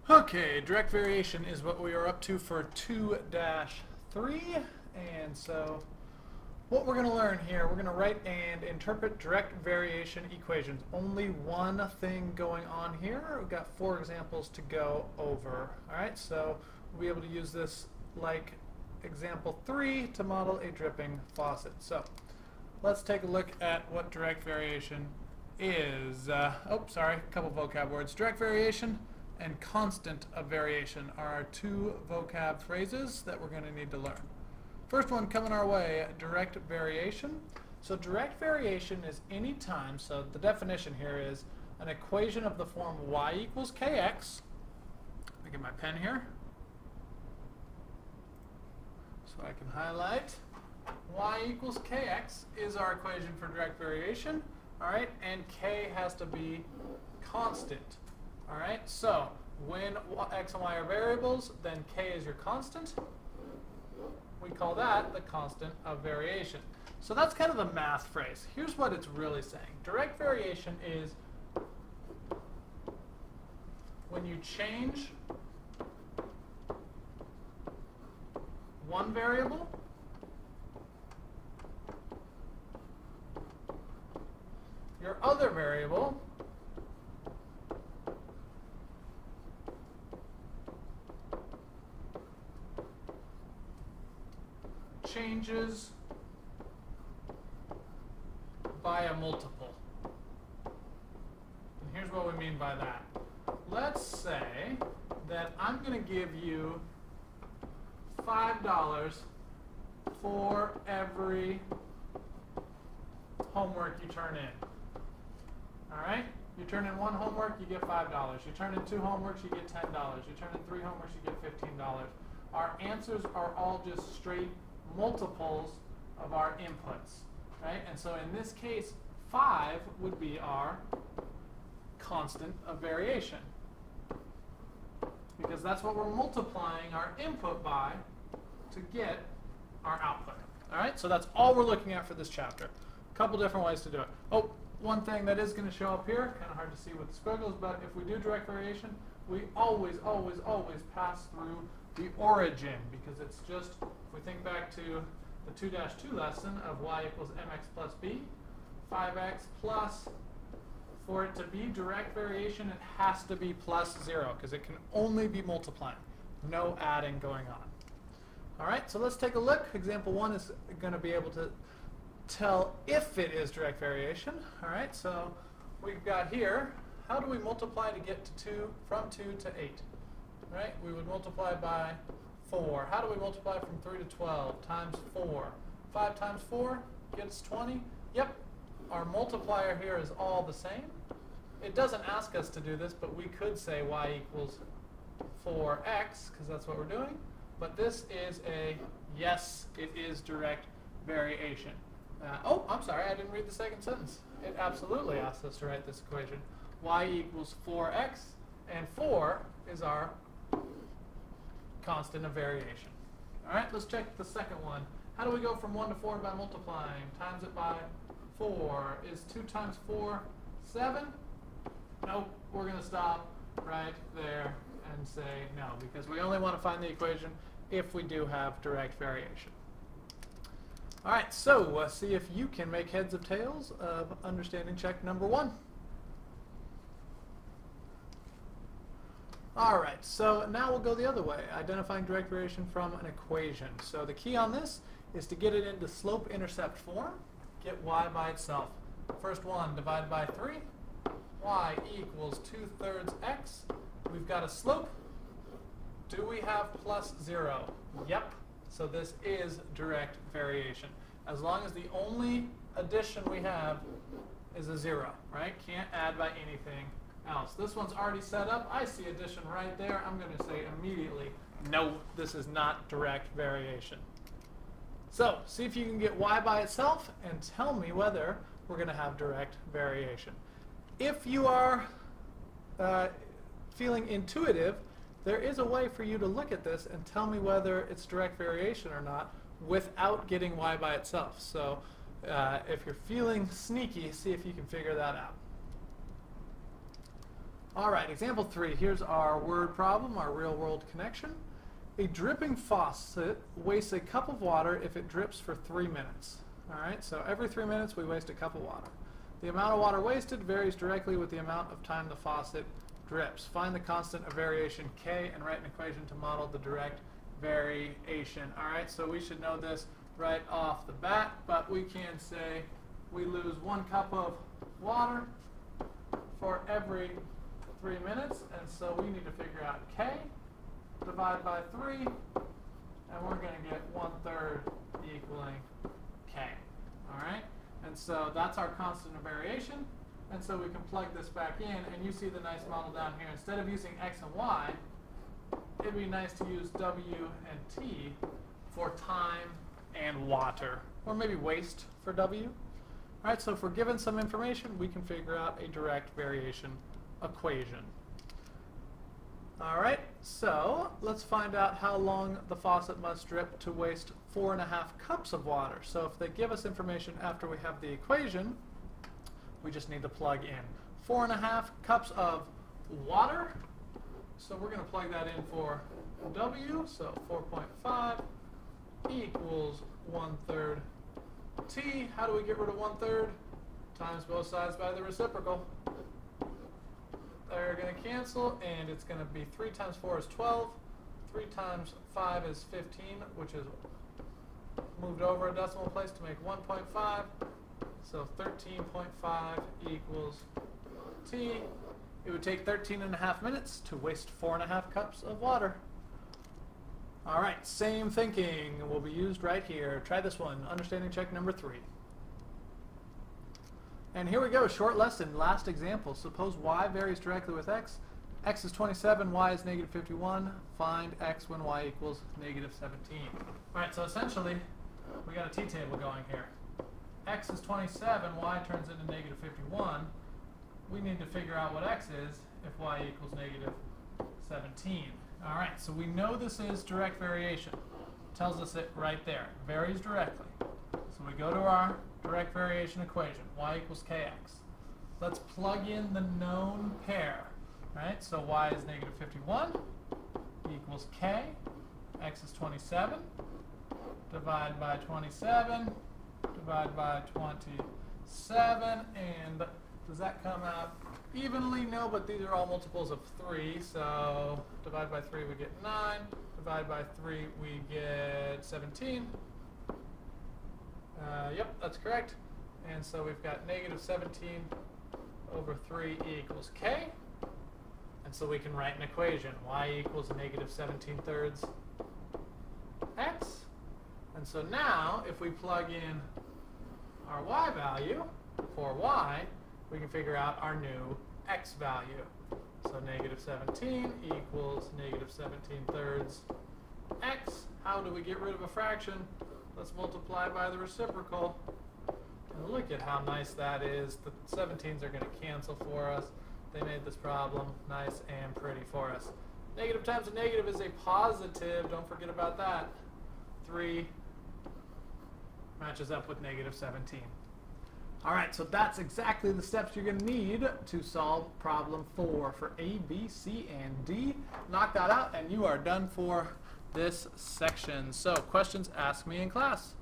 Okay, direct variation is what we are up to for 2-3. And so what we're going to learn here, we're going to write and interpret direct variation equations. Only one thing going on here. We've got 4 examples to go over. All right, so we'll be able to use this like example 3 to model a dripping faucet. So let's take a look at what direct variation is. A couple vocab words. Direct variation and constant of variation are our 2 vocab phrases that we're going to need to learn. First one coming our way, direct variation. So direct variation is any time, so the definition here is an equation of the form y equals kx. Let me get my pen here so I can highlight. Y equals kx is our equation for direct variation. All right, and k has to be constant. All right, so when x and y are variables, then k is your constant. We call that the constant of variation. So that's kind of the math phrase. Here's what it's really saying. Direct variation is when you change one variable your other variable changes by a multiple. And here's what we mean by that. Let's say that I'm going to give you $5 for every homework you turn in. All right? You turn in 1 homework, you get $5. You turn in 2 homeworks, you get $10. You turn in 3 homeworks, you get $15. Our answers are all just straight multiples of our inputs, right? And so in this case, 5 would be our constant of variation, because that's what we're multiplying our input by to get our output. All right, so that's all we're looking at for this chapter. A couple different ways to do it. Oh, one thing that is going to show up here, kind of hard to see with the squiggles, but if we do direct variation, we always pass through the origin, because it's just, if we think back to the 2-2 lesson of y equals mx plus b, 5x plus, for it to be direct variation, it has to be plus 0, because it can only be multiplying, no adding going on. All right, so let's take a look. Example 1 is going to be able to tell if it is direct variation. All right, so we've got here, how do we multiply to get to 2, from 2 to 8? Right? We would multiply by 4. How do we multiply from 3 to 12? Times 4. 5 times 4 gets 20. Yep, our multiplier here is all the same. It doesn't ask us to do this, but we could say y equals 4x, because that's what we're doing. But this is a, yes, it is direct variation. I'm sorry, I didn't read the second sentence. It absolutely asks us to write this equation. Y equals 4x, and 4 is our constant of variation. All right, let's check the second one. How do we go from 1 to 4 by multiplying? Times it by 4. Is 2 times 4 7? Nope, we're going to stop right there and say no, because we only want to find the equation if we do have direct variation. All right, so see if you can make heads or tails of understanding check number 1. All right, so now we'll go the other way, identifying direct variation from an equation. So the key on this is to get it into slope-intercept form, get y by itself. First one, divided by 3, y equals 2/3 x. We've got a slope. Do we have plus 0? Yep, so this is direct variation. As long as the only addition we have is a 0, right? Can't add by anything else. This one's already set up. I see addition right there. I'm going to say immediately, no, this is not direct variation. So see if you can get y by itself and tell me whether we're going to have direct variation. If you are feeling intuitive, there is a way for you to look at this and tell me whether it's direct variation or not without getting y by itself. So if you're feeling sneaky, see if you can figure that out. All right, example 3. Here's our word problem, our real-world connection. A dripping faucet wastes a cup of water if it drips for 3 minutes. All right, so every 3 minutes we waste a cup of water. The amount of water wasted varies directly with the amount of time the faucet drips. Find the constant of variation K and write an equation to model the direct variation. All right, so we should know this right off the bat, but we can say we lose 1 cup of water for every 3 minutes, and so we need to figure out K, divide by 3, and we're going to get 1/3 equaling K. All right, and so that's our constant of variation, and so we can plug this back in, and you see the nice model down here. Instead of using X and Y, it'd be nice to use W and T for time and water, or maybe waste for W. All right, so if we're given some information, we can figure out a direct variation equation. All right, so let's find out how long the faucet must drip to waste 4.5 cups of water. So if they give us information after we have the equation, we just need to plug in 4.5 cups of water. So we're going to plug that in for W, so 4.5 equals 1/3 T. How do we get rid of 1/3? Times both sides by the reciprocal. They're going to cancel, and it's going to be 3 times 4 is 12. 3 times 5 is 15, which is moved over a decimal place to make 1.5. So 13.5 equals T. It would take 13.5 minutes to waste 4.5 cups of water. All right, same thinking will be used right here. Try this one, understanding check number 3. And here we go, short lesson, last example. Suppose y varies directly with x. X is 27, y is negative 51. Find x when y equals negative 17. All right, so essentially, we got a t-table going here. X is 27, y turns into negative 51. We need to figure out what x is if y equals negative 17. All right, so we know this is direct variation. Tells us it right there, varies directly. So we go to our direct variation equation, y equals kx. Let's plug in the known pair, right? So y is negative 51 equals k, x is 27, divide by 27, divide by 27, and does that come out evenly? No, but these are all multiples of 3, so divide by 3 we get 9, divide by 3 we get 17. Yep, that's correct. And so we've got negative 17 over 3 equals k. And so we can write an equation. Y equals negative 17/3 x. And so now, if we plug in our y value for y, we can figure out our new x value. So negative 17 equals negative 17/3 x. How do we get rid of a fraction? Let's multiply by the reciprocal. And look at how nice that is. The 17s are going to cancel for us. They made this problem nice and pretty for us. Negative times a negative is a positive. Don't forget about that. 3 matches up with negative 17. All right, so that's exactly the steps you're going to need to solve problem 4 for A, B, C, and D. Knock that out, and you are done for this section. So questions, ask me in class.